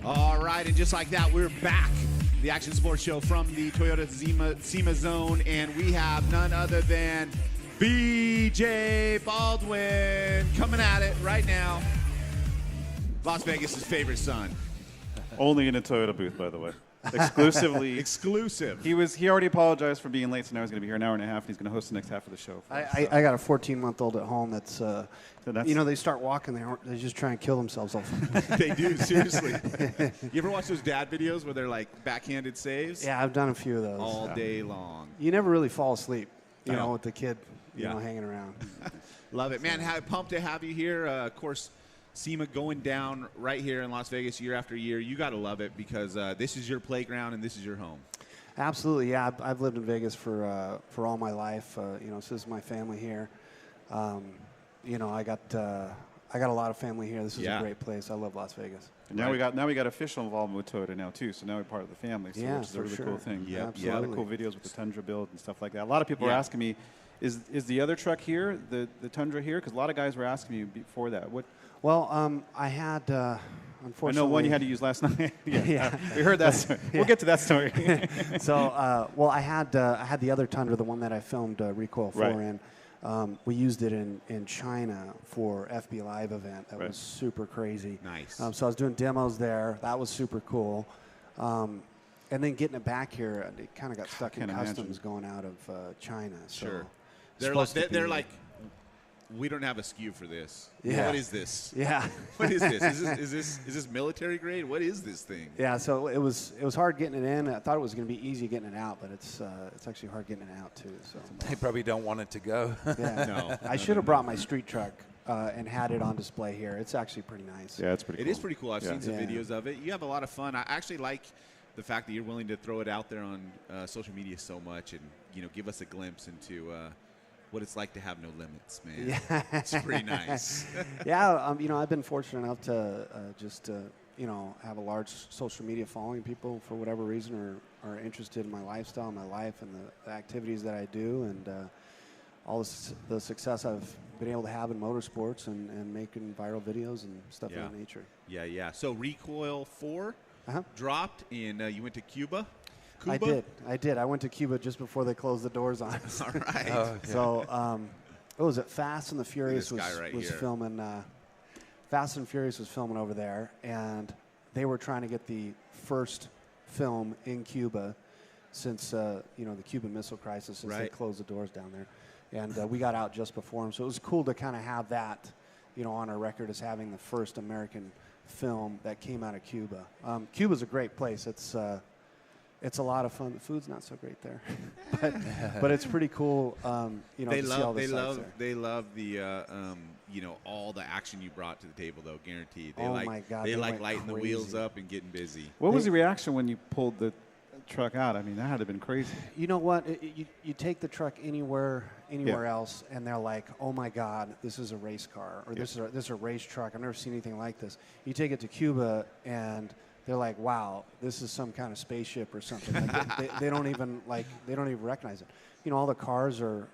All right, and just like that, we're back. The Action Sports Show from the Toyota SEMA Zone, and we have none other than BJ Baldwin coming at it right now. Las Vegas' favorite son. Only in a Toyota booth, by the way. Exclusively. Exclusive. He already apologized for being late, so now he's going to be here an hour and a half, and he's going to host the next half of the show. I got a 14-month-old at home that's they start walking, they just try and kill themselves all the time. They do, seriously. You ever watch those dad videos where they're like backhanded saves? Yeah, I've done a few of those. All day long. You never really fall asleep, with the kid, hanging around. Love it. Man, pumped to have you here. Of course, SEMA going down right here in Las Vegas year after year. You got to love it because this is your playground and this is your home. Absolutely, yeah. I've lived in Vegas for all my life. So this is my family here. I got a lot of family here. This is a great place. I love Las Vegas. And now we got official involvement with Toyota now too. So now we're part of the family, which is a really cool thing. Yep. A lot of cool videos with the Tundra build and stuff like that. A lot of people are asking me, is the other truck here, the Tundra here? Because a lot of guys were asking me before that. What? Well, I had, unfortunately... I know one you had to use last night. We heard that story. We'll get to that story. So, I had the other Tundra, the one that I filmed Recoil 4 in. We used it in China for FB Live event. That was super crazy. Nice. So I was doing demos there. That was super cool. And then getting it back here, it kind of got stuck in customs going out of China. So sure. They're like, we don't have a SKU for this. Yeah. What is this? Yeah. What is this? Is this military grade? What is this thing? Yeah. So it was hard getting it in. I thought it was going to be easy getting it out, but it's actually hard getting it out too. So they probably don't want it to go. Yeah. No. I should have brought my street truck and had it on display here. It's actually pretty nice. Yeah, it's pretty cool. It is pretty cool. I've seen some videos of it. You have a lot of fun. I actually like the fact that you're willing to throw it out there on social media so much and give us a glimpse into what it's like to have no limits, man. Yeah. It's pretty nice. Yeah, I've been fortunate enough to have a large social media following. People, for whatever reason, are interested in my lifestyle, my life, and the activities that I do, and all the success I've been able to have in motorsports and making viral videos and stuff of that nature. Yeah. So Recoil 4 dropped, and you went to Cuba. I did. I went to Cuba just before they closed the doors on us. All right. So, what was it? Fast and the Furious was filming. Fast and Furious was filming over there, and they were trying to get the first film in Cuba since the Cuban Missile Crisis, since they closed the doors down there, and we got out just before them. So it was cool to kind of have that, on our record as having the first American film that came out of Cuba. Cuba's a great place. It's a lot of fun. The food's not so great there, but it's pretty cool. They love the all the action you brought to the table, though. Guaranteed. My God, they like lighting the wheels up and getting busy. What was the reaction when you pulled the truck out? I mean, that had to have been crazy. You know what? You take the truck anywhere else, and they're like, "Oh my God, this is a race car, or this is a race truck. I've never seen anything like this." You take it to Cuba, and they're like, "Wow, this is some kind of spaceship or something." Like they don't even recognize it. All the cars are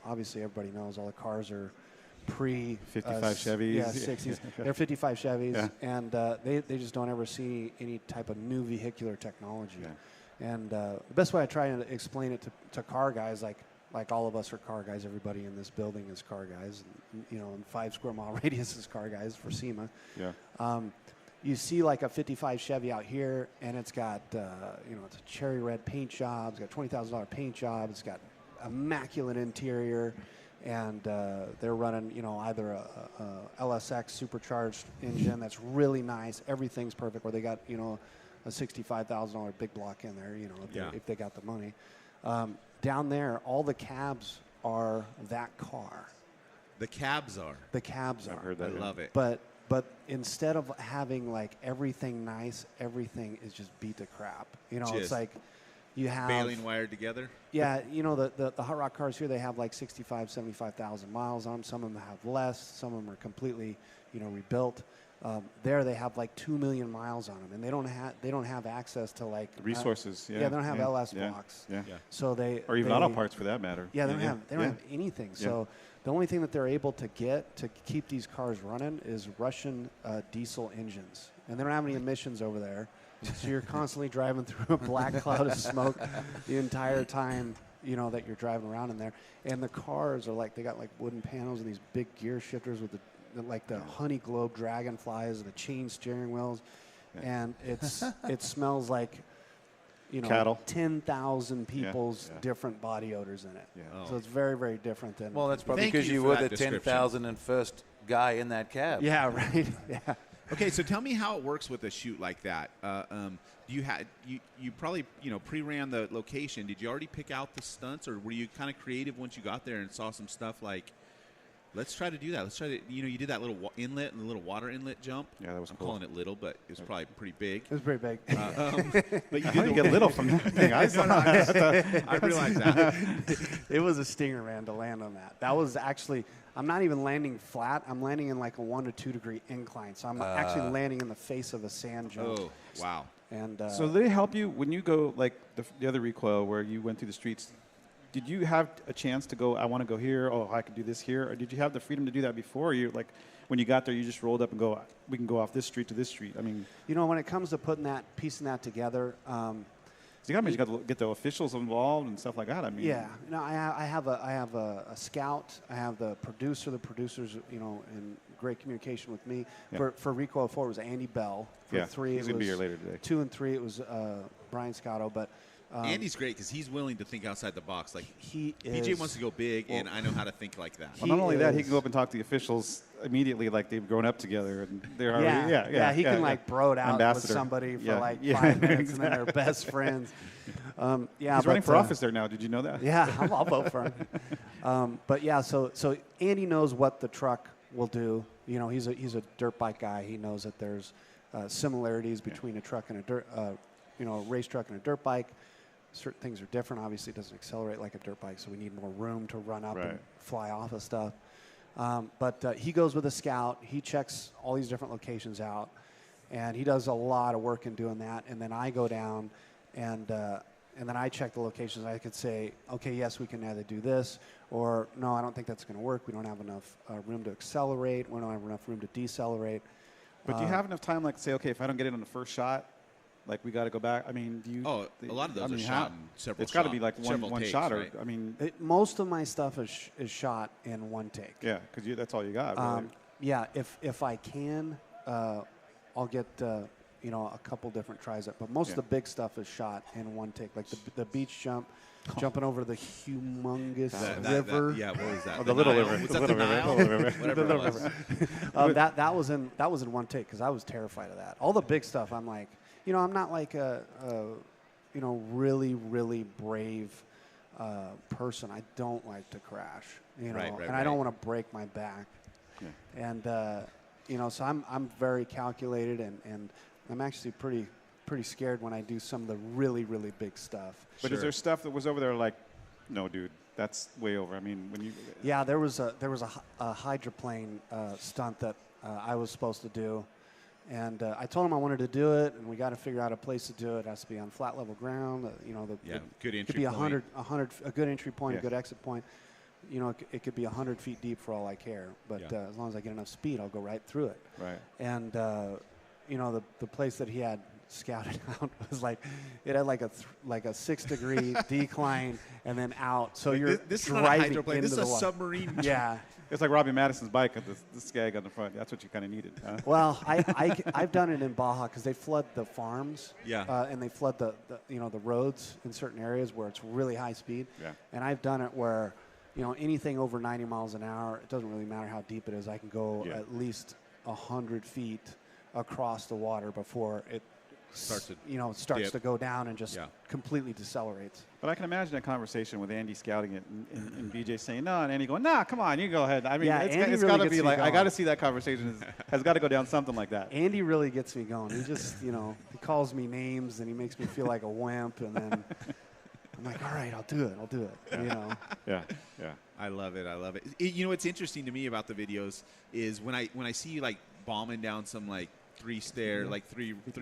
obviously everybody knows all the cars are pre 55 Chevys. Yeah, 60s. They're 55 Chevys, and they just don't ever see any type of new vehicular technology. Yeah. And the best way I try to explain it to car guys, like all of us are car guys. Everybody in this building is car guys. And 5 square mile radius is car guys for SEMA. Yeah. You see like a 55 Chevy out here, and it's got, it's a cherry red paint job. It's got $20,000 paint job. It's got immaculate interior, and they're running, either a LSX supercharged engine that's really nice. Everything's perfect. Or they got, a $65,000 big block in there, if they got the money. Down there, all the cabs are that car. The cabs are. The cabs are. I've heard that. I love it. But instead of having like everything nice, everything is just beat to crap. It's like you have baling wired together. Yeah, the hot rock cars here, they have like 65, 75,000 miles on them. Some of them have less. Some of them are completely, rebuilt. There they have like 2 million miles on them, and they don't have access to like resources. They don't have LS blocks. Yeah. So or even auto parts for that matter. Yeah, they don't have anything. So the only thing that they're able to get to keep these cars running is Russian diesel engines, and they don't have any emissions over there. So you're constantly driving through a black cloud of smoke the entire time, you know, that you're driving around in there. And the cars are like, they got like wooden panels and these big gear shifters with the honey globe dragonflies and the chain steering wheels. And it smells like, you know, cattle. 10,000 people's different body odors in it. Yeah. Oh. So it's very, very different than. Well, that's probably Thank because you you for were that the description. 10,001st guy in that cab. Yeah, right. Yeah. Okay, so tell me how it works with a shoot like that. You probably pre-ran the location. Did you already pick out the stunts, or were you kind of creative once you got there and saw some stuff like, let's try to do that. Let's try to, you did that little inlet and the little water inlet jump. Yeah, that was I'm cool. calling it little, but it was probably pretty big. It was pretty big. But you How do you get little from that thing? I realize that. It was a stinger, man, to land on that. That was actually, I'm not even landing flat. I'm landing in like a 1 to 2 degree incline. So I'm actually landing in the face of a sand jump. Oh, wow. And So they help you when you go, like the other recoil where you went through the streets. Did you have a chance to go, I want to go here, oh, I could do this here? Or did you have the freedom to do that before? Or you, like, when you got there, you just rolled up and go, we can go off this street to this street? I mean, when it comes to piecing that together, you got to get the officials involved and stuff like that. I mean, yeah. No, I have a scout. I have the producer. The producer's, in great communication with me. Yeah. For Recoil 4, it was Andy Bell. For 3, he's going to be here later today. 2 and 3, it was Brian Scotto. But Andy's great because he's willing to think outside the box. Like BJ wants to go big, and I know how to think like that. Well, not only that, he can go up and talk to the officials immediately, like they've grown up together, and they're already, he can like bro it out Ambassador. with somebody for 5 minutes, exactly. and then they're best friends. He's running for office there now. Did you know that? Yeah, I'll vote for him. But yeah, so Andy knows what the truck will do. He's a dirt bike guy. He knows that there's similarities between a truck and a race truck and a dirt bike. Certain things are different. Obviously, it doesn't accelerate like a dirt bike, so we need more room to run up and fly off of stuff. But he goes with a scout. He checks all these different locations out, and he does a lot of work in doing that. And then I go down, and then I check the locations. I could say, okay, yes, we can either do this, or no, I don't think that's going to work. We don't have enough room to accelerate. We don't have enough room to decelerate. But do you have enough time, like, to say, okay, if I don't get it on the first shot, like, we got to go back? I mean, do you? Oh, a lot of those are shot in several. It's got to be like one takes, shot, right? or I mean, most of my stuff is shot in one take. Yeah, because that's all you got. Really. Yeah, if I can, I'll get a couple different tries at. But most of the big stuff is shot in one take, like the beach jump. Jumping over the humongous river. What was that? Oh, the little river. Was the that little the Nile? river. Whatever it was. That was in one take because I was terrified of that. All the big stuff, I'm like, I'm not like a really, really brave person. I don't like to crash, and I don't want to break my back. Yeah. And so I'm very calculated, and I'm actually pretty scared when I do some of the really, really big stuff. But is there stuff that was over there like, no, dude, that's way over? I mean, when you... Yeah, there was a hydroplane stunt that I was supposed to do. And I told him I wanted to do it, and we got to figure out a place to do it. It has to be on flat level ground. Good entry It could be point. a good entry point, a good exit point. It could be 100 feet deep for all I care. But as long as I get enough speed, I'll go right through it. Right. And the place that he had scouted out was like, it had like a 6-degree decline and then out. So you're this driving is not a hydroplane. into This is the a water. submarine. Yeah. It's like Robbie Madison's bike with the skag on the front. That's what you kind of needed. Huh? Well, I've done it in Baja because they flood the farms. Yeah. And they flood the roads in certain areas where it's really high speed. Yeah. And I've done it where, anything over 90 miles an hour, it doesn't really matter how deep it is. I can go at least 100 feet across the water before it starts to go down and just completely decelerates. But I can imagine a conversation with Andy scouting it and BJ saying no, and Andy going, nah, come on, you go ahead. I mean, it's got to be like, I got to see that conversation has got to go down something like that. Andy really gets me going. He just, he calls me names and he makes me feel like a wimp, and then I'm like, all right, I'll do it. Yeah. I love it. What's interesting to me about the videos is when I see like bombing down some like three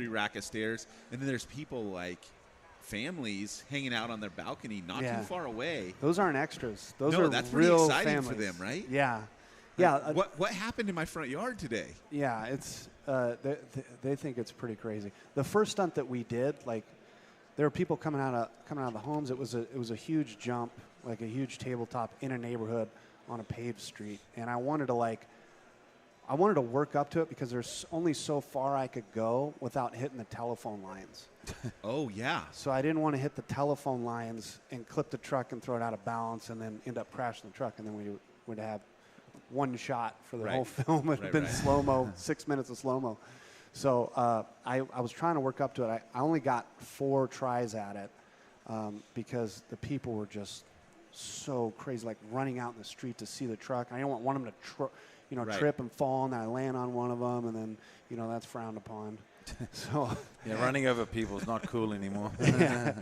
rack of stairs, and then there's people like families hanging out on their balcony not too far away. Those aren't extras. Those are that's real pretty exciting families. for them, right? Yeah. Yeah. What happened in my front yard today? Yeah, it's they think it's pretty crazy. The first stunt that we did, like, there were people coming out of the homes. It was a huge jump, like a huge tabletop in a neighborhood on a paved street, and I wanted to work up to it because there's only so far I could go without hitting the telephone lines. Oh, yeah. So I didn't want to hit the telephone lines and clip the truck and throw it out of balance and then end up crashing the truck, and then we would have one shot for the whole film. It would have been slow-mo, 6 minutes of slow-mo. So I was trying to work up to it. I only got 4 tries at it because the people were just so crazy, like running out in the street to see the truck. I didn't want them to trip and fall, and I land on one of them, and then, that's frowned upon. So running over people is not cool anymore. Yeah.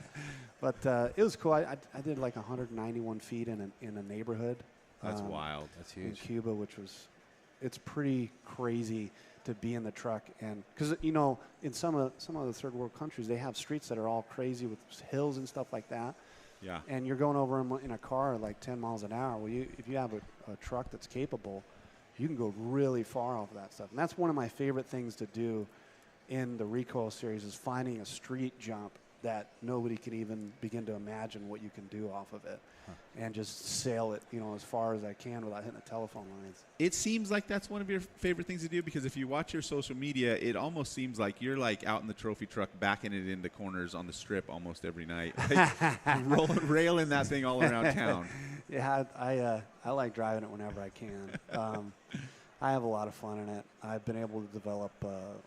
But it was cool. I did like 191 feet in a neighborhood. That's wild. That's huge. In Cuba, it's pretty crazy to be in the truck, and because in some of the third world countries, they have streets that are all crazy with hills and stuff like that. Yeah. And you're going over them in a car like 10 miles an hour. Well, if you have a truck that's capable, you can go really far off of that stuff. And that's one of my favorite things to do in the recoil series is finding a street jump that nobody can even begin to imagine what you can do off of it, and just sail it, as far as I can without hitting the telephone lines. It seems like that's one of your favorite things to do, because if you watch your social media, it almost seems like you're like out in the trophy truck backing it into corners on the strip almost every night, like, railing that thing all around town. Yeah, I like driving it whenever I can. I have a lot of fun in it. I've been able to develop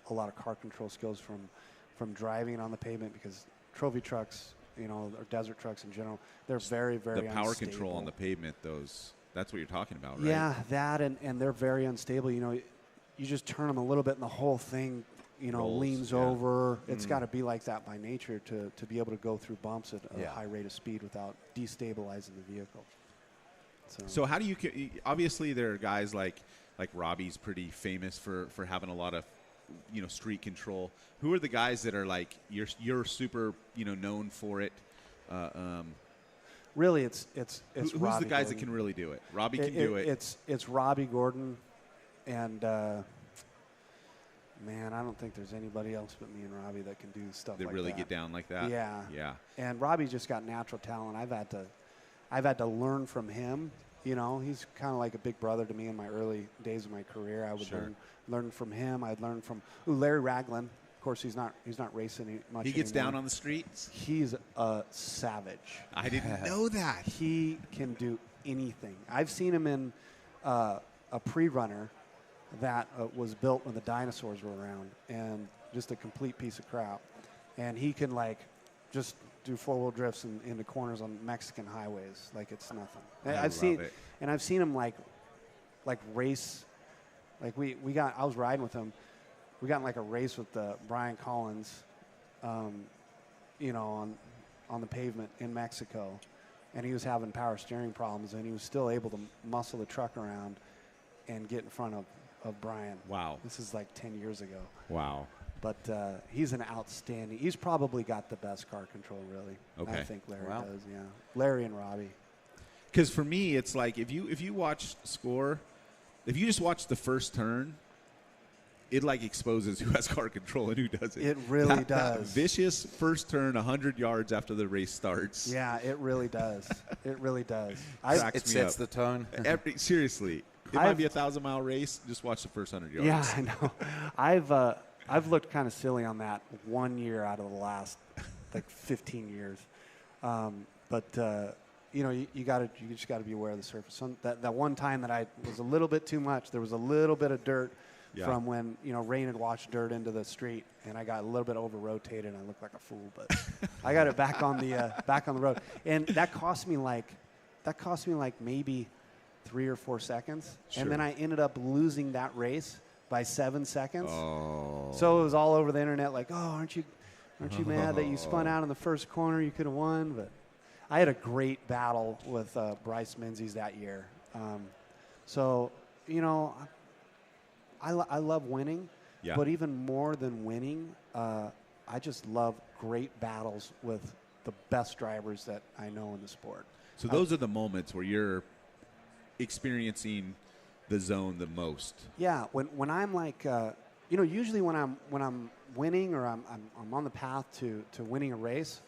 a lot of car control skills from driving on the pavement, because trophy trucks, or desert trucks in general, they're very, very unstable. The power control on the pavement, that's what you're talking about, right? Yeah, that, and they're very unstable. You just turn them a little bit and the whole thing, rolls, leans over. It's got to be like that by nature to be able to go through bumps at a high rate of speed without destabilizing the vehicle. So how do you – obviously there are guys like Robbie's pretty famous for having a lot of – street control. Who are the guys that are like you're super known for it? Really, it's who's Robbie the guys Gordon. that can really do it? Robbie can do it. It's Robbie Gordon, and man, I don't think there's anybody else but me and Robbie that can do stuff that like really that. get down like that. Yeah. And Robbie's just got natural talent. I've had to learn from him. He's kind of like a big brother to me in my early days of my career. I would learn from him. I'd learn from Larry Ragland. Of course, he's not racing much. He gets anymore. down on the streets. He's a savage. I didn't know that. He can do anything. I've seen him in a pre-runner that was built when the dinosaurs were around, and just a complete piece of crap. And he can just do four-wheel drifts into corners on Mexican highways like it's nothing. I've seen him race. I was riding with him. We got in a race with Brian Collins, on the pavement in Mexico, and he was having power steering problems, and he was still able to muscle the truck around and get in front of Brian. Wow. This is 10 years ago. Wow. But he's an outstanding. He's probably got the best car control, really. Okay. I think Larry does. Yeah, Larry and Robbie. Because for me, it's like if you watch Score, if you just watch the first turn, it exposes who has car control and who doesn't. It really does. That vicious first turn 100 yards after the race starts. Yeah, it really does. It really does. It sets the tone. Seriously, it might be a 1,000-mile race. Just watch the first 100 yards. Yeah, I know. I've looked kind of silly on that 1 year out of the last 15 years, but you just got to be aware of the surface. That one time that I was a little bit too much, there was a little bit of dirt from when rain had washed dirt into the street, and I got a little bit over rotated and I looked like a fool, but I got it back on the road, and that cost me maybe 3 or 4 seconds, and then I ended up losing that race by 7 seconds. Oh. So it was all over the internet, aren't you mad that you spun out in the first corner? You could have won. But I had a great battle with Bryce Menzies that year. I love winning, Yeah. but even more than winning, I just love great battles with the best drivers that I know in the sport. So those are the moments where you're experiencing the zone the most. Yeah, when I'm like, usually when I'm winning or I'm on the path to winning a race,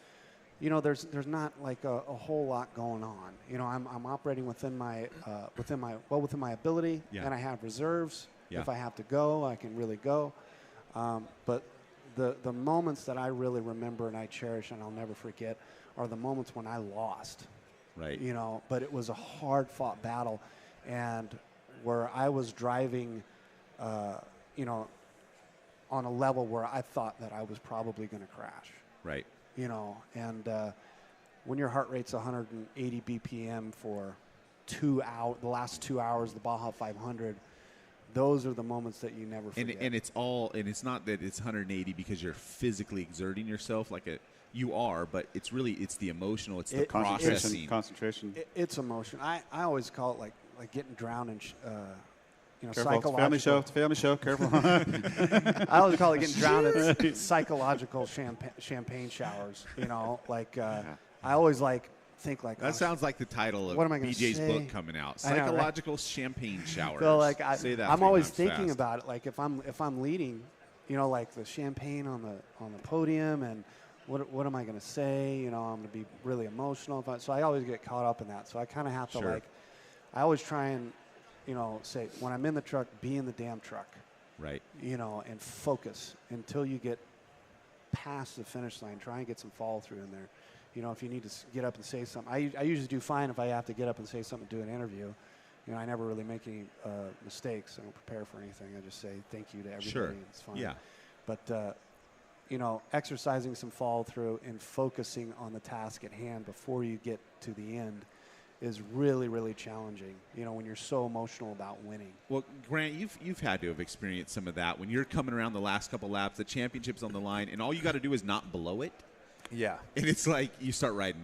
there's not like a whole lot going on. I'm operating within my ability, Yeah. and I have reserves. Yeah. If I have to go, I can really go. But the moments that I really remember and I cherish and I'll never forget are the moments when I lost. Right. But it was a hard-fought battle, and where I was driving, on a level where I thought that I was probably going to crash. Right. And when your heart rate's 180 BPM for the last 2 hours, the Baja 500, those are the moments that you never forget. And it's not that it's 180 because you're physically exerting yourself you are, but it's the emotional, it's the processing. Concentration. It's emotion. I always call it like getting drowned in, Careful, psychological. it's a family show. Careful. I always call it getting drowned in psychological champagne showers. I always think That sounds like the title of what am I gonna BJ's say? book coming out. I know, right? Psychological champagne showers. So Say that I'm 3 always times thinking fast. about it. Like if I'm leading, like the champagne on the podium, and what am I going to say? I'm going to be really emotional. So I always get caught up in that. So I kind of have to Sure. I always try and say when I'm in the truck, be in the damn truck. Right. And focus until you get past the finish line. Try and get some follow through in there. If you need to get up and say something. I usually do fine if I have to get up and say something, do an interview. I never really make any mistakes. I don't prepare for anything. I just say thank you to everybody. Sure. And it's fine. Yeah. But, exercising some follow through and focusing on the task at hand before you get to the end is really, really challenging, when you're so emotional about winning. Well, Grant, you've had to have experienced some of that when you're coming around the last couple laps, the championship's on the line, and all you got to do is not blow it. Yeah. And it's like you start riding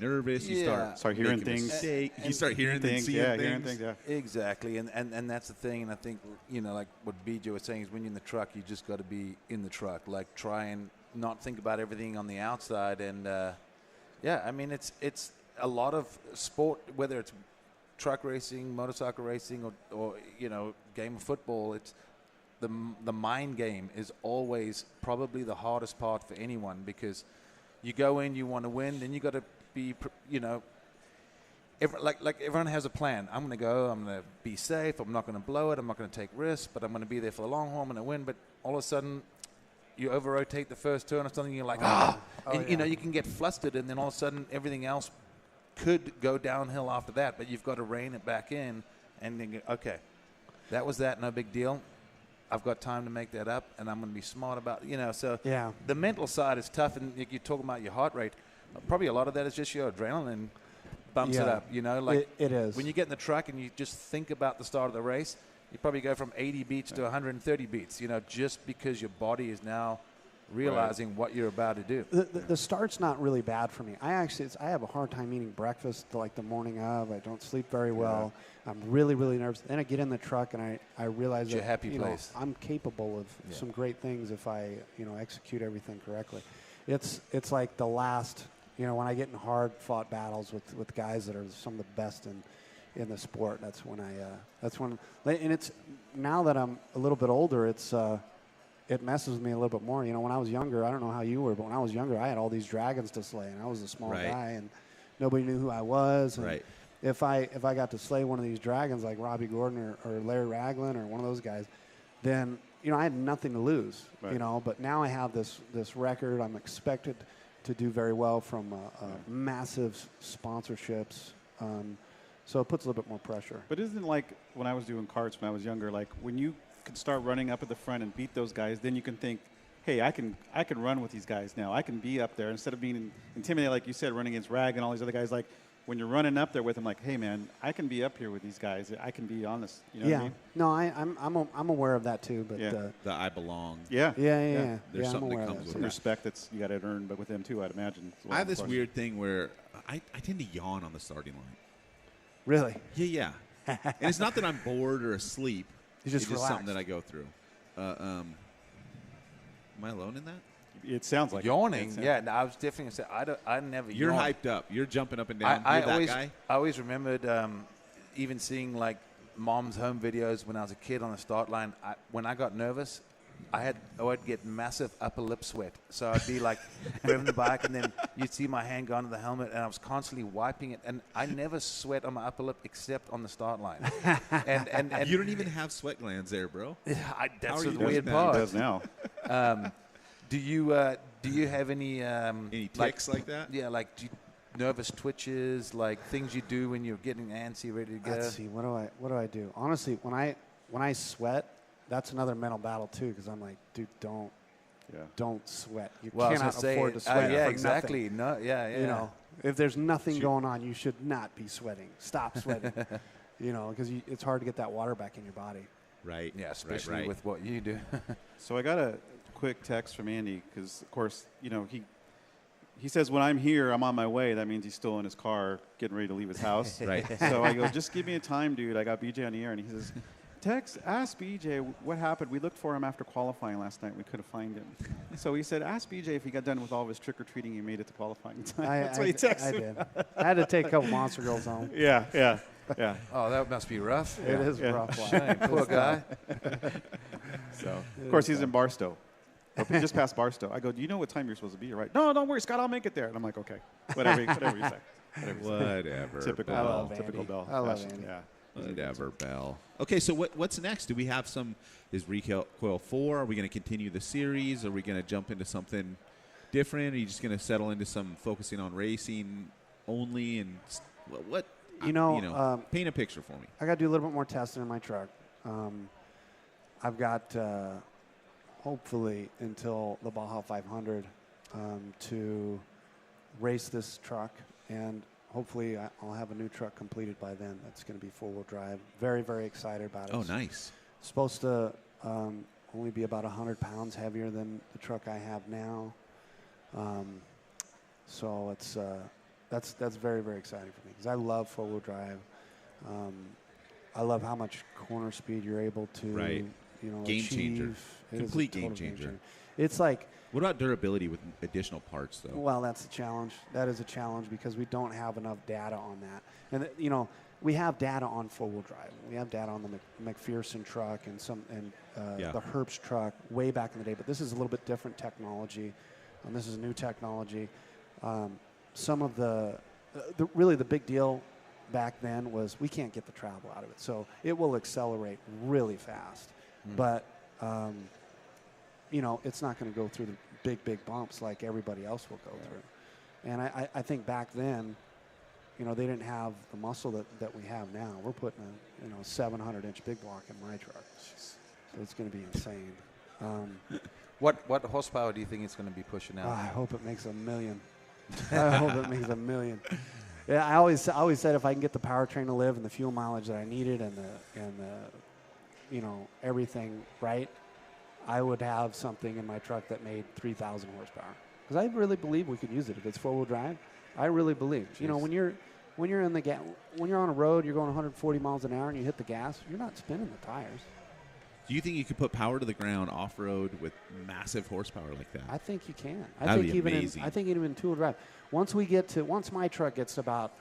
nervous. You Start hearing making things. mistakes. You start hearing things, seeing things. Hearing things. Yeah. Exactly, and that's the thing. And I think like what BJ was saying is when you're in the truck, you just got to be in the truck. Like try and not think about everything on the outside. And it's a lot of sport, whether it's truck racing, motorcycle racing, or game of football. It's the mind game is always probably the hardest part for anyone, because you go in, you want to win, then you got to be, like everyone has a plan. I'm going to go, I'm going to be safe, I'm not going to blow it, I'm not going to take risks, but I'm going to be there for the long haul, I'm going to win. But all of a sudden, you over-rotate the first turn or something, you're like, you can get flustered, and then all of a sudden, everything else could go downhill after that, but you've got to rein it back in and then go, okay, that was that, no big deal. I've got time to make that up, and I'm going to be smart about So Yeah. the mental side is tough, and you're talking about your heart rate. Probably a lot of that is just your adrenaline bumps it Yeah. up. Like it is. when you get in the truck and you just think about the start of the race, you probably go from 80 beats to 130 beats. Just because your body is now realizing what you're about to do. The start's not really bad for me. I have a hard time eating breakfast the morning of. I don't sleep very well. I'm really, really nervous. Then I get in the truck and I realize It's your happy place. I'm capable of some great things if I execute everything correctly. It's like the last when I get in hard fought battles with guys that are some of the best in the sport. That's when and it's now that I'm a little bit older. It messes with me a little bit more. When I was younger, I don't know how you were, but when I was younger, I had all these dragons to slay, and I was a small guy, and nobody knew who I was. And Right. if I got to slay one of these dragons like Robbie Gordon or Larry Ragland or one of those guys, then I had nothing to lose. Right. But now I have this record. I'm expected to do very well from massive sponsorships. So it puts a little bit more pressure. But isn't it like when I was doing karts when I was younger, like when you could start running up at the front and beat those guys, then you can think, hey, I can run with these guys now. I can be up there instead of being intimidated, like you said, running against Rag and all these other guys. Like when you're running up there with them, like, hey, man, I can be up here with these guys. I can be on this. You know what I mean? No, I'm aware of that too. But Yeah. The I belong. Yeah. yeah. There's I'm something aware that of comes that with too. Respect you got to earn, but with them too, I'd imagine. I have this weird thing where I tend to yawn on the starting line. Really? Yeah. And it's not that I'm bored or asleep. You just it's relax. something that I go through. Am I alone in that? It sounds like yawning. it. Yeah, no, I was definitely saying I never. You're yawn. hyped up. You're jumping up and down. I You're that always, guy. I always remembered even seeing like mom's home videos when I was a kid on the start line. When I got nervous, I would get massive upper lip sweat. So I'd be like grabbing the bike, and then you'd see my hand go under the helmet, and I was constantly wiping it. And I never sweat on my upper lip except on the start line. and You don't even have sweat glands there, bro. that's are the you weird doing It part. does now. Do you have any Ticks like that? Yeah, like nervous twitches, like things you do when you're getting antsy, ready to go? Let's see. What do I do? Honestly, when I sweat, that's another mental battle too, because I'm like, dude, don't sweat. You Well, cannot afford to sweat. yeah, for exactly. nothing. No, yeah. You know, if there's nothing going on, you should not be sweating. Stop sweating. You know, because it's hard to get that water back in your body. Right. Yeah, especially right. with what you do. So I got a quick text from Andy because, of course, he says when I'm here, I'm on my way. That means he's still in his car getting ready to leave his house. Right. So I go, just give me a time, dude. I got BJ on the air, and he says, ask BJ what happened. We looked for him after qualifying last night. We couldn't find him. So he said, ask BJ if he got done with all of his trick-or-treating he made it to qualifying time. That's what he texted I me. did. I had to take a couple Monster Girls home. Yeah. Oh, that must be rough. It is a rough life. Shame. Poor guy. So, of course, he's in Barstow. He just passed Barstow. I go, do you know what time you're supposed to be here, right? No, don't worry, Scott, I'll make it there. And I'm like, okay, whatever you say. Whatever. Typical I Bell. love Typical Andy. Bell. I love fashion. Andy. Yeah. Whatever, Bell. Okay, so what's next? Do we have is Recoil 4? Are we going to continue the series? Are we going to jump into something different? Are you just going to settle into some focusing on racing only? And what? Paint a picture for me. I got to do a little bit more testing in my truck. I've got hopefully until the Baja 500 to race this truck, and hopefully I'll have a new truck completed by then. That's going to be four-wheel drive. Very, very excited about it. Oh, nice. It's supposed to only be about 100 pounds heavier than the truck I have now. So it's that's very, very exciting for me because I love four-wheel drive. I love how much corner speed you're able to, Game changer. achieve. Complete game changer. It's like, What about durability with additional parts, though? well, that's a challenge. That is a challenge because we don't have enough data on that. And we have data on four-wheel drive. We have data on the McPherson truck and the Herbst truck way back in the day. But this is a little bit different technology. This is new technology. Some of really the big deal back then was we can't get the travel out of it. So it will accelerate really fast. But, it's not going to go through the big bumps like everybody else will go through. And I think back then, they didn't have the muscle that we have now. We're putting a 700-inch big block in my truck. So it's going to be insane. What horsepower do you think it's going to be pushing out? I hope it makes 1 million. I hope it makes 1 million. Yeah, I always said if I can get the powertrain to live and the fuel mileage that I needed and the everything right, I would have something in my truck that made 3,000 horsepower. Because I really believe we could use it if it's four-wheel drive. I really believe. Jeez. When you're when you're on a road, you're going 140 miles an hour and you hit the gas, you're not spinning the tires. Do you think you could put power to the ground off-road with massive horsepower like that? I think you can. That'd be amazing. I think even in two-wheel drive. Once my truck gets to about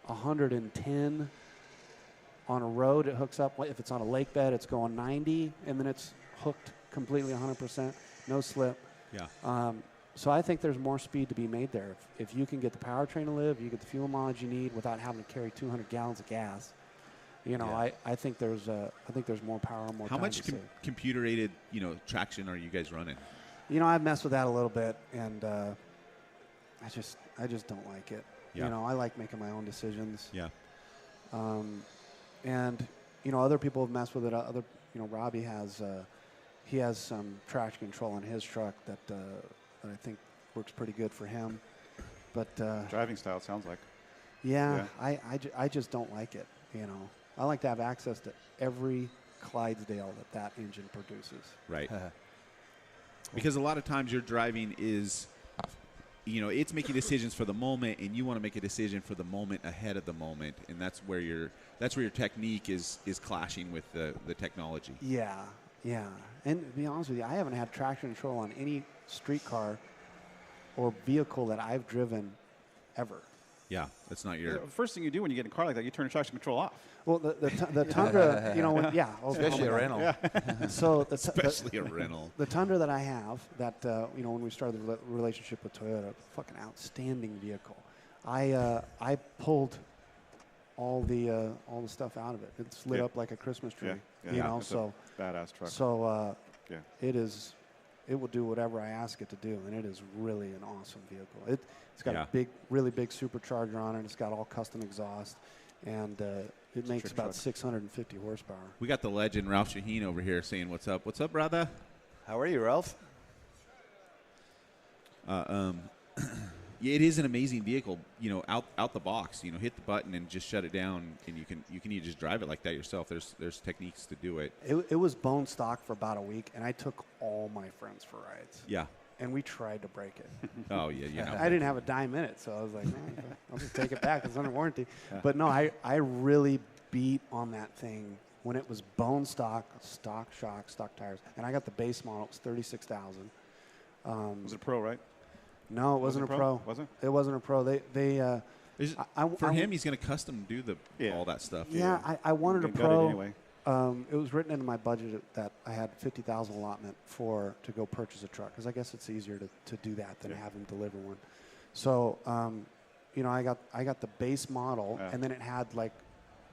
110 on a road, it hooks up. If it's on a lake bed, it's going 90, and then it's hooked completely 100%, no slip. Yeah. So I think there's more speed to be made there. If you can get the powertrain to live, you get the fuel mileage you need without having to carry 200 gallons of gas. I think there's more power, more. How time much to save. computer-aided traction are you guys running? I've messed with that a little bit, and I just don't like it. Yeah. I like making my own decisions. Yeah. And other people have messed with it. Robbie has some traction control on his truck that I think works pretty good for him. But Driving style sounds like. Yeah. I just don't like it. I like to have access to every Clydesdale that engine produces. Right. Because a lot of times your driving is it's making decisions for the moment, and you want to make a decision for the moment ahead of the moment, and that's where your technique is clashing with the technology. Yeah. And to be honest with you, I haven't had traction control on any streetcar or vehicle that I've driven ever. Yeah, that's not your... The first thing you do when you get in a car like that, you turn the traction control off. Well, the Tundra, especially a rental. Yeah. So Especially a rental. The Tundra that I have, that when we started the relationship with Toyota, fucking outstanding vehicle. I pulled all the stuff out of it. It's lit up like a Christmas tree. Yeah. So badass truck. So it will do whatever I ask it to do, and it is really an awesome vehicle. It's got a really big supercharger on it. It's got all custom exhaust, and it makes about 650 horsepower. We got the legend Ralph Shaheen over here saying, "What's up? What's up, brother?" How are you, Ralph? Yeah, it is an amazing vehicle. Out the box. Hit the button and just shut it down, and you can just drive it like that yourself. There's techniques to do it. It was bone stock for about a week, and I took all my friends for rides. Yeah. And we tried to break it. Oh yeah. I didn't have a dime in it, so I was like, I'll just take it back. It's under warranty. Yeah. But no, I really beat on that thing when it was bone stock shock, stock tires, and I got the base model. It was $36,000. Was it a Pro, right? No, it wasn't a Pro. Was it? It wasn't a Pro. For him, he's going to custom do all that stuff. Yeah, I wanted a Pro. Anyway. It was written into my budget that I had $50,000 allotment to go purchase a truck, because I guess it's easier to do that than have him deliver one. So, I got the base model, and then it had like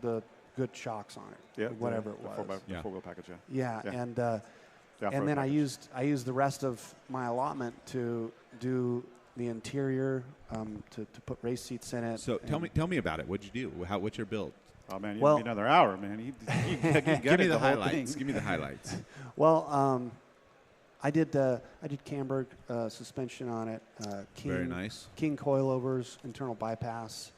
the good shocks on it, whatever it was. The 4-wheel package. And then I used the rest of my allotment to do the interior, to put race seats in it. So tell me about it. What'd you do? What's your build? Oh man, you need another hour, man. You give me the highlights. Give me the highlights. Well, I did Camberg suspension on it. Very nice. King coilovers, internal bypass.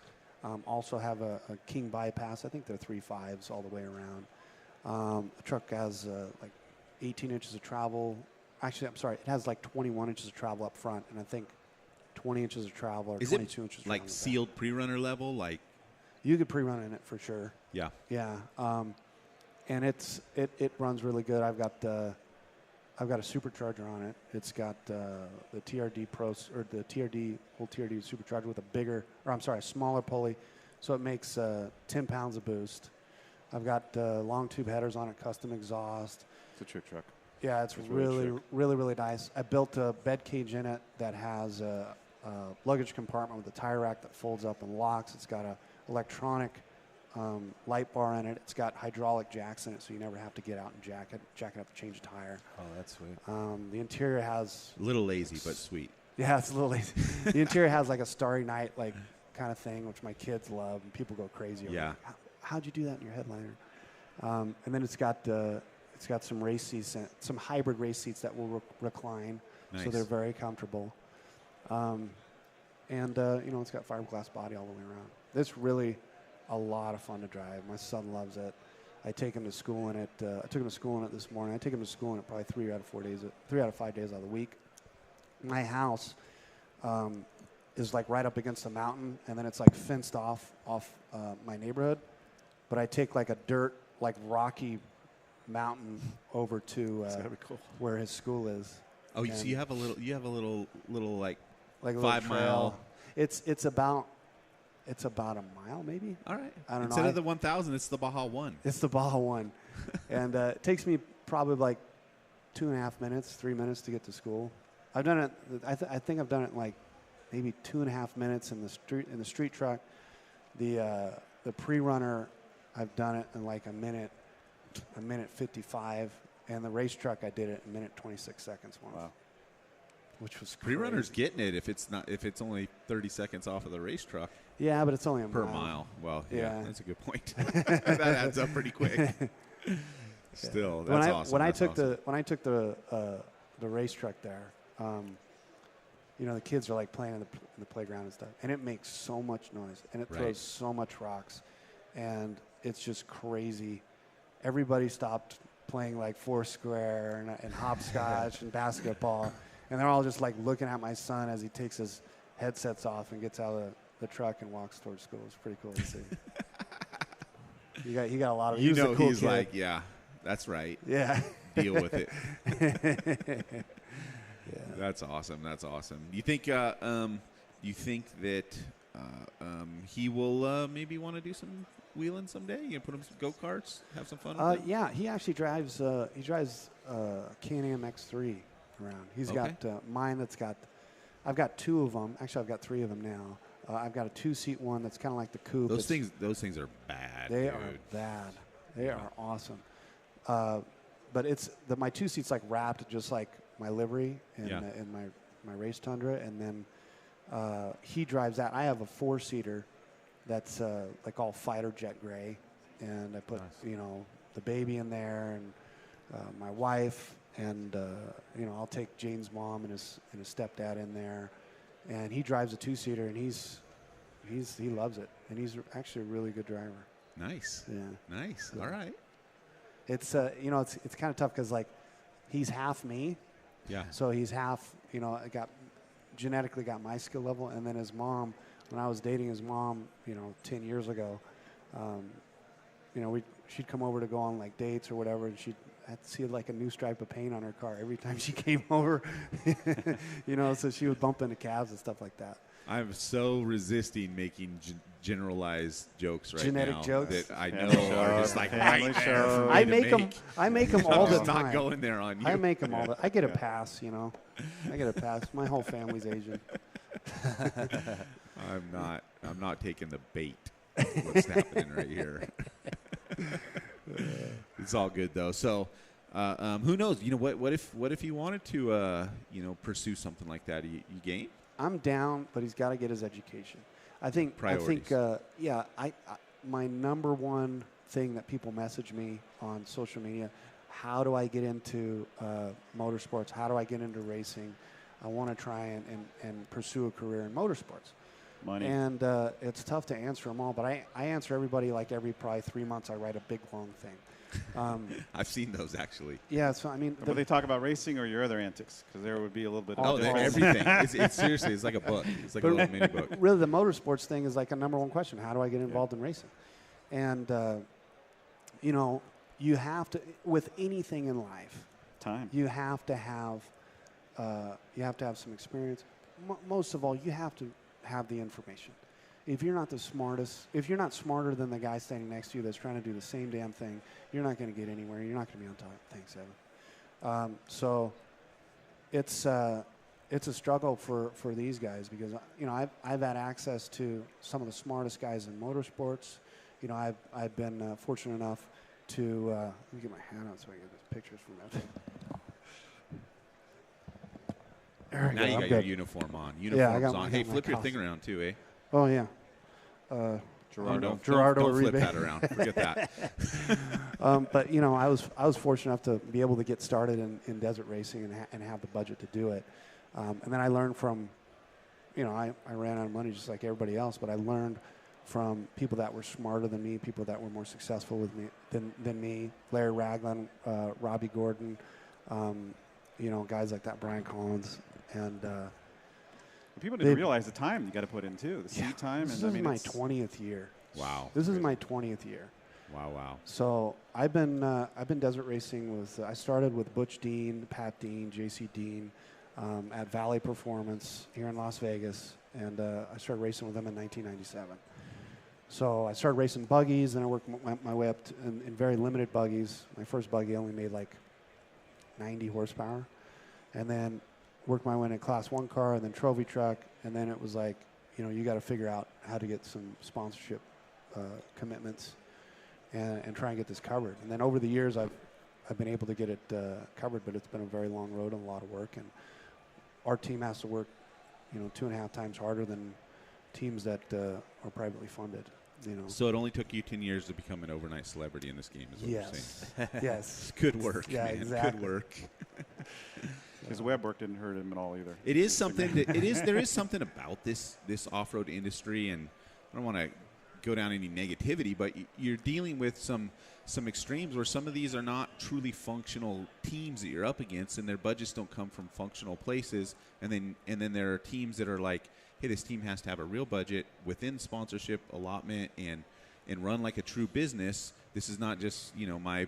Also have a King bypass. I think they're 3.5s all the way around. The truck has like 18 inches of travel. Actually, I'm sorry, it has like 21 inches of travel up front, and I think 20 inches of travel or 22 inches. Is it like sealed pre-runner level? Like you could pre-run in it for sure. Yeah. Yeah. And it runs really good. I've got a supercharger on it. It's got the TRD Pros, or the whole TRD supercharger with a smaller pulley, so it makes 10 pounds of boost. I've got long tube headers on it, custom exhaust. It's a trick truck. Yeah, it's really nice. I built a bed cage in it that has a luggage compartment with a tire rack that folds up and locks. It's got a electronic light bar in it. It's got hydraulic jacks in it, so you never have to get out and jack it up to change a tire. Oh, that's sweet. The interior has a little lazy but sweet. Yeah, it's a little lazy. The interior has like a Starry Night like kind of thing, which my kids love, and people go crazy over. Yeah. How'd you do that in your headliner? And then it's got some race seats, some hybrid race seats that will recline, so they're very comfortable. It's got fiberglass body all the way around. It's really a lot of fun to drive. My son loves it. I take him to school in it. I took him to school in it this morning. I take him to school in it probably 3 out of 5 days out of the week. My house is like right up against a mountain, and then it's like fenced off my neighborhood. But I take like a dirt, like rocky mountain over to where his school is. Oh, so you have a little like a 5 mile. It's about a mile maybe. All right. I don't know. Instead of the 1,000, it's the Baja 1. It's the Baja 1, and it takes me probably like 2.5 minutes, 3 minutes to get to school. I've done it. I think I've done it in like maybe 2.5 minutes in the street truck. The pre-runner, I've done it in like a minute 55, and the race truck I did it in a minute 26 seconds once. Wow. Which was crazy. Pre-runner's getting it if it's only 30 seconds off of the race truck. Yeah, but it's only a per mile. Well, yeah, that's a good point. That adds up pretty quick. Still, that's awesome. When I took the race truck there, the kids are like playing in the playground and stuff, and it makes so much noise, and it throws so much rocks, and it's just crazy. Everybody stopped playing like Foursquare and hopscotch and basketball, and they're all just like looking at my son as he takes his headsets off and gets out of the truck and walks towards school. It's pretty cool to see. He got a lot of. You know, cool he's kid. Like, yeah, that's right. Yeah. Deal with it. Yeah. That's awesome. That's awesome. You think that he will maybe want to do some wheeling someday? You put him some go-karts, have some fun with yeah, he actually drives Can-Am X3 around. He's got mine that's got, I've got 2 of them. Actually, I've got 3 of them now. I've got a 2-seat one that's kind of like the coupe. Those things are bad. They are bad. They are awesome. But it's my 2-seat's like wrapped just like my livery in my race Tundra, and then he drives that. I have a 4-seater that's like all fighter jet gray, and I put the baby in there and my wife, and I'll take Jane's mom and his stepdad in there, and he drives a 2-seater, and he loves it, and he's actually a really good driver. Nice. Yeah. Nice. Yeah. All right. It's it's kind of tough because like he's half me. Yeah. So he's half, genetically got my skill level, and then his mom, when I was dating his mom, 10 years ago, she'd come over to go on like dates or whatever, and she'd have to see like a new stripe of paint on her car every time she came over, so she would bump into cabs and stuff like that. I'm so resisting making generalized jokes right Genetic now jokes that I know are just like right there for me I to make them all the I'm time. not going there on you. I make them all. I get a pass, I get a pass. My whole family's Asian. I'm not taking the bait. What's happening right here? It's all good though. So, who knows? What if you wanted to, pursue something like that? You game? I'm down, but he's got to get his education. I think. Priorities. My number one thing that people message me on social media: how do I get into motorsports? How do I get into racing? I want to try and pursue a career in motorsports. Money. And it's tough to answer them all, but I answer everybody like every probably 3 months. I write a big long thing. I've seen those actually. Yeah, so I mean, Will they talk about racing or your other antics? Because there would be a little bit. Oh, of everything. It's seriously, it's like a book. It's like a little mini book. Really, the motorsports thing is like a number one question. How do I get involved in racing? And you have to, with anything in life, time. You have to have some experience. Most of all, you have to have the information. If you're not the smartest, if you're not smarter than the guy standing next to you that's trying to do the same damn thing, you're not going to get anywhere. You're not going to be on top. Thanks, Evan. So it's a struggle for these guys because I've had access to some of the smartest guys in motorsports. I've been fortunate enough to let me get my hat out so I get these pictures from that. There we now go. you got your uniform on. Uniform's on. Hey, flip your thing around too, eh? Oh yeah. Gerardo. Gerardo don't flip Uribe. that around. Forget that. But I was fortunate enough to be able to get started in desert racing and have the budget to do it. And then I learned from, I ran out of money just like everybody else, but I learned from people that were smarter than me, people that were more successful with me than me. Larry Ragland, Robbie Gordon, guys like that, Brian Collins, and. People didn't realize the time you got to put in too. The seat time. This is my 20th year. Wow. This is my 20th year. Wow. So I've been desert racing with. I started with Butch Dean, Pat Dean, JC Dean, at Valley Performance here in Las Vegas, and I started racing with them in 1997. So I started racing buggies, and I worked my way up in very limited buggies. My first buggy only made like 90 horsepower, and then worked my way in a Class 1 car, and then trophy truck, and then it was like, you got to figure out how to get some sponsorship commitments and try and get this covered. And then over the years, I've been able to get it covered, but it's been a very long road and a lot of work. And our team has to work, 2.5 times harder than teams that are privately funded. So it only took you 10 years to become an overnight celebrity in this game, is what you're saying. Yes. Good work, yeah, man. Exactly. Good work. His web work didn't hurt him at all either. It is something. There is something about this off-road industry, and I don't want to go down any negativity, but you're dealing with some extremes where some of these are not truly functional teams that you're up against, and their budgets don't come from functional places. And then there are teams that are like, hey, this team has to have a real budget within sponsorship allotment and run like a true business. This is not just my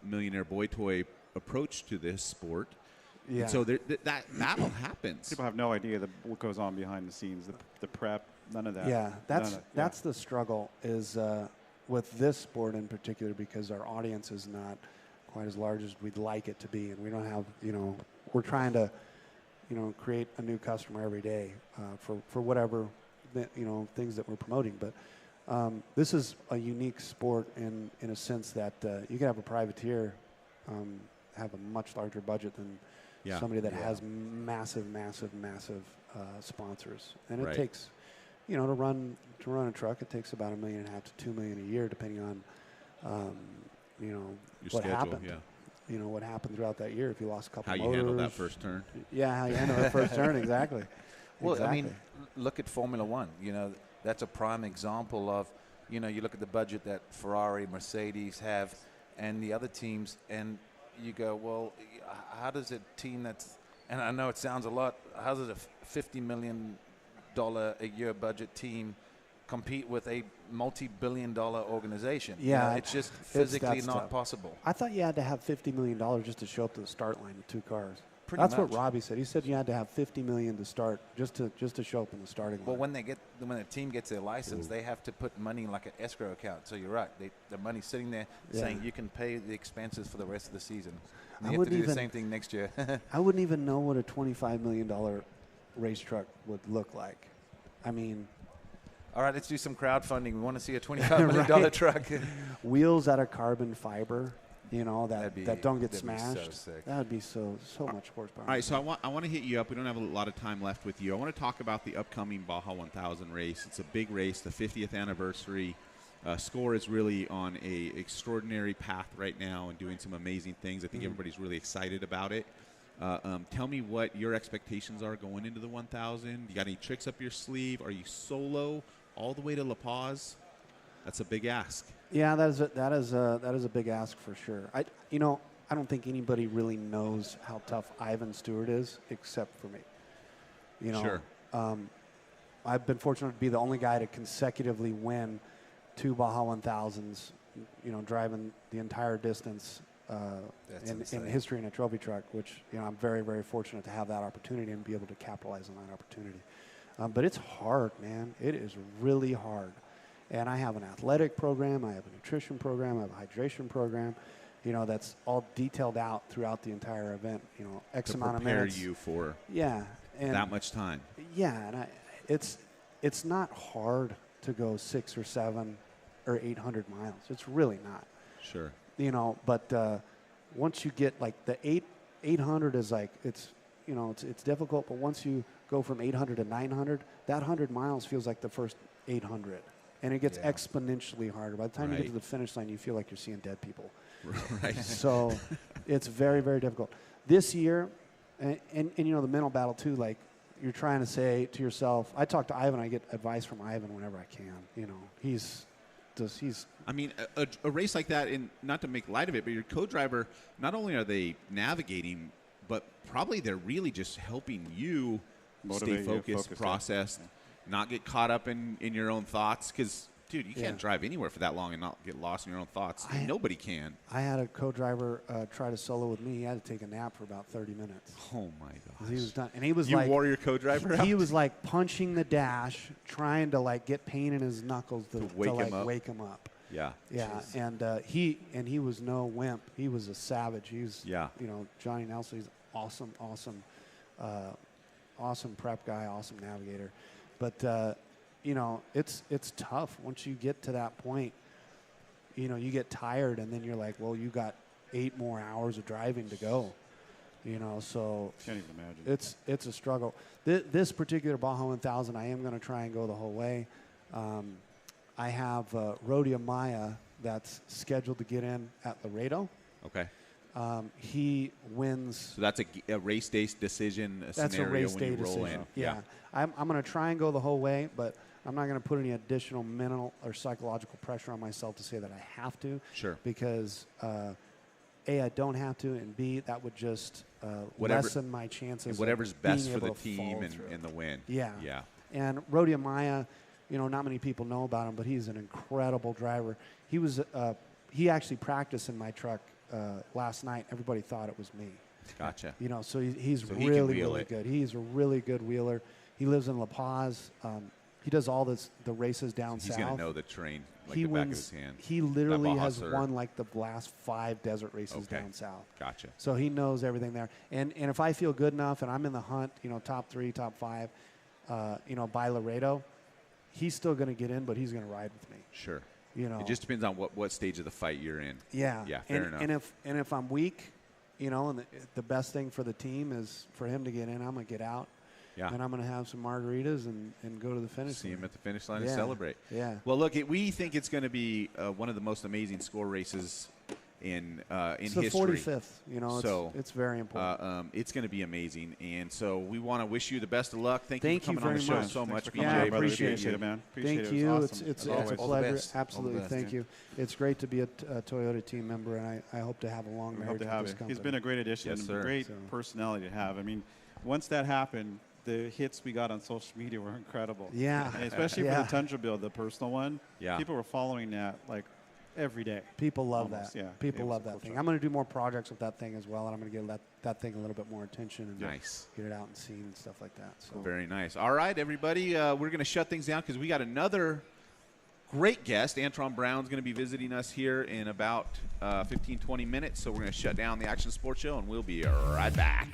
millionaire boy toy approach to this sport. Yeah. And so that battle happens. People have no idea what goes on behind the scenes, the prep, none of that. Yeah, that's the struggle is with this sport in particular, because our audience is not quite as large as we'd like it to be, and we don't have, we're trying to, create a new customer every day for whatever, things that we're promoting. But this is a unique sport in a sense that you can have a privateer have a much larger budget than somebody that has massive sponsors, and it takes, to run a truck, it takes about $1.5 million to $2 million a year, depending on, Your what schedule, happened. yeah. What happened throughout that year. If you lost a couple How motors, you handled that first turn. Yeah, how you handled that first turn, exactly. Well, exactly. I mean, look at Formula One. That's a prime example of, you look at the budget that Ferrari, Mercedes have, and the other teams, and you go, well, how does a team that's, and I know it sounds a lot, how does a $50 million a year budget team compete with a multi-billion-dollar organization? Yeah, it's just physically that's not tough. possible. I thought you had to have $50 million just to show up to the start line with 2 cars. Pretty That's much. what Robbie said. He said you had to have $50 million to start just to show up in the starting line. Well, when the team gets their license, they have to put money in like an escrow account. So you're right. The money's sitting there saying you can pay the expenses for the rest of the season. And you have to do the same thing next year. I wouldn't even know what a $25 million race truck would look like. I mean, all right, let's do some crowdfunding. We want to see a $25 million truck. Wheels out of carbon fiber, that don't get that'd be smashed. so sick. That would be so much horsepower. All right, so I want to hit you up. We don't have a lot of time left with you. I want to talk about the upcoming Baja 1000 race. It's a big race, the 50th anniversary. Score is really on a extraordinary path right now and doing some amazing things. I think everybody's really excited about it. Tell me what your expectations are going into the 1000. You got any tricks up your sleeve? Are you solo all the way to La Paz? That's a big ask. Yeah, that is a big ask for sure. I don't think anybody really knows how tough Ivan Stewart is except for me. Sure. I've been fortunate to be the only guy to consecutively win 2 Baja 1000s, driving the entire distance in history in a trophy truck, which, I'm very, very fortunate to have that opportunity and be able to capitalize on that opportunity. But it's hard, man. It is really hard. And I have an athletic program, I have a nutrition program, I have a hydration program, that's all detailed out throughout the entire event, X amount of minutes. To prepare you for and that much time. Yeah, and it's not hard to go 6 or 7 or 800 miles. It's really not. Sure. But once you get like the 800 is like, it's difficult, but once you go from 800 to 900, that 100 miles feels like the first 800. And it gets exponentially harder. By the time you get to the finish line, you feel like you're seeing dead people. Right. So it's very, very difficult. This year, and the mental battle too, like you're trying to say to yourself, I talk to Ivan, I get advice from Ivan whenever I can. He's I mean, a race like that, and not to make light of it, but your co-driver, not only are they navigating, but probably they're really just helping you Motivate stay focused, process, not get caught up in your own thoughts. Because, dude, you can't drive anywhere for that long and not get lost in your own thoughts. Nobody can. I had a co-driver try to solo with me. He had to take a nap for about 30 minutes. Oh, my gosh. He was done. And he was You like... wore your co-driver out? He was like punching the dash, trying to like get pain in his knuckles to wake him up. Yeah. Yeah, Jeez. and he was no wimp. He was a savage. He's Johnny Nelson. He's awesome prep guy, awesome navigator. But it's tough once you get to that point. You get tired, and then you're like, well, you got 8 more hours of driving to go. So can't even imagine. It's a struggle. This particular Baja 1000, I am going to try and go the whole way. I have Rodia Maya that's scheduled to get in at Laredo. Okay. He wins. So that's a race day decision, That's scenario a race when day you roll decision. in. Yeah. I'm going to try and go the whole way, but I'm not going to put any additional mental or psychological pressure on myself to say that I have to. Sure. Because A, I don't have to, and B, that would just lessen my chances. Whatever's of being best for the able to team follow and through. the win. Yeah. Yeah. And Rodi Amaya, you know, not many people know about him, but he's an incredible driver. He actually practiced in my truck last night. Everybody thought it was me. Gotcha. You know, so he's So he can really, wheel really it. good. He's a really good wheeler. He lives in La Paz. He does all the races down He's south. going to know the terrain like He the back of wins. his hand. He literally Baja has Sur. won like the last 5 desert races Okay. down south. Gotcha. So he knows everything there. And if I feel good enough and I'm in the hunt, you know, top 3, top 5, you know, by Laredo, he's still going to get in, but he's going to ride with me. Sure. You know. It just depends on what stage of the fight you're in. Yeah. Yeah, fair enough. And if I'm weak, you know, and the best thing for the team is for him to get in, I'm going to get out. Yeah. And I'm going to have some margaritas and go to the finish See line. him at the finish line and Yeah. celebrate. Yeah. Well, look, we think it's going to be one of the most amazing score races in It's the history. 45th. You know, So, it's very important. It's going to be amazing, and so we want to wish you the best of luck. Thank you for coming on very the show much. so much, Thanks for BJ. coming on, brother. appreciate it, man. Appreciate Thank it. you. It was awesome, It's as a always. All the pleasure. best. Absolutely. All the best. Thank you. It's great to be a Toyota team member, and I hope to have a long We marriage hope to with have this it. company. He's been a great addition. Yes, sir. Great So- personality to have. I mean, once that happened, the hits we got on social media were incredible. Yeah. And especially Yeah. for the Tundra build, the personal one. Yeah. People were following that like every day. People love Almost, that. yeah. People It was love a that cool thing. truck. I'm going to do more projects with that thing as well, and I'm going to give that thing a little bit more attention and Nice. get it out and seen and stuff like that. So Very nice. All right, everybody, we're going to shut things down because we got another great guest. Antron Brown's going to be visiting us here in about 15, 20 minutes. So we're going to shut down the Action Sports Show, and we'll be right back.